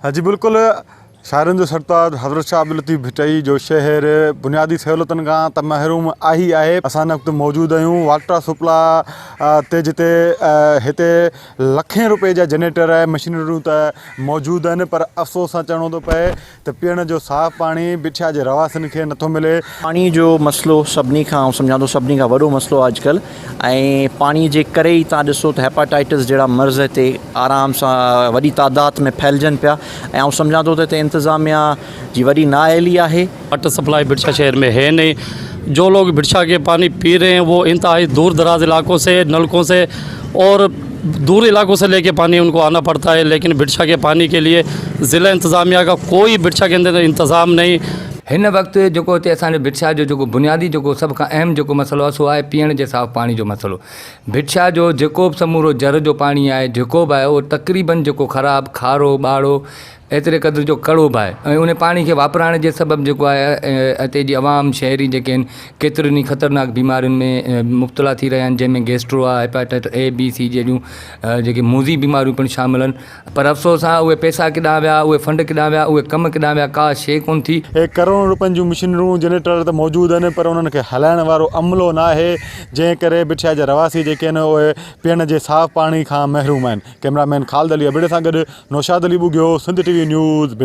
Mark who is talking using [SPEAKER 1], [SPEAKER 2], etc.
[SPEAKER 1] हाँ जी बिल्कुल। शाहरनि जो सरताज हज़रत शाह अब्दुल लतीफ़ भिटई जो शहर बुनियादी सहूलतुनि खां त महरूम आई आहे। असां हिन वक़्तु मौजूदु आहियूं वाटर सप्लाई ते, जिते हिते लखें रुपए जा जनरेटर मशीनरियूं त मौजूदु आहिनि, पर अफ़सोस सां चवणो थो पए त पीअण जो साफ़ पाणी बिछिया जे रवासिन खे नथो मिले।
[SPEAKER 2] पानी जो मसलो सभिनी खां सम्झां थो सभिनी खां वॾो मसलो अॼुकल्ह, ऐं पाणी जे करे ई तव्हां ॾिसो त हेपाटाइटिस जहिड़ा मर्ज़ हिते आराम सां वॾी तादाद में फैलिजनि पिया, ऐं सम्झां थो त हिते इंतज़ामिया जी वॾी नाअहली आहे।
[SPEAKER 3] वाटर सप्लाई बिरछा शहर में है नहीं। जो लोग बिरछा के पानी पी रहे हैं वो इंतहाई दूर दराज इलाकों से, नलकों से और दूर इलाकों से लेके पानी उनको आना पड़ता है, लेकिन बिरछा के पानी के लिए ज़िला इंतज़ामिया का कोई बिरछा के अंदर इंतज़ाम नहीं।
[SPEAKER 4] हिन वक़्तु जेको हिते असांजे भिटशा जो जेको बुनियादी जेको सभ खां अहम जेको मसइलो आहे सो आहे पीअण जे साफ़ पाणी जो मसइलो। भिटशा जो जेको बि समूरो जर जो पाणी आहे जेको बि आहे उहो तक़रीबन जेको ख़राबु खारो ॿाड़ो एतिरे क़दुरु जो कड़ो बि आहे, ऐं उन पाणी खे वापराइण जे सबबु जेको आहे हिते जी आवाम शहरी जेके आहिनि केतिरनि ई ख़तरनाक बीमारियुनि में मुब्तला थी रहिया आहिनि, जंहिंमें गैस्ट्रो आहे, हेपाटाइटिस A B C जहिड़ियूं जेके मूज़ी बीमारियूं पिणु शामिल आहिनि। पर अफ़सोस आहे उहे पैसा किॾां विया, उहे फंड किॾां विया, उहे कम किॾां विया, का शइ कोन थी।
[SPEAKER 1] करोड़ रुपयनि जूं मशीनरियूं जनरेटर त मौजूदु आहिनि, पर उन्हनि खे हलाइण वारो अमलो न आहे, जंहिं करे बिछिया जा रवासी जेके आहिनि उहे पीअण जे साफ़ पाणी खां महरूम आहिनि। कैमरामैन ख़ालिद अली अबिड़े सां गॾु नौशाद अली बुगियो, सिंध TV न्यूज़।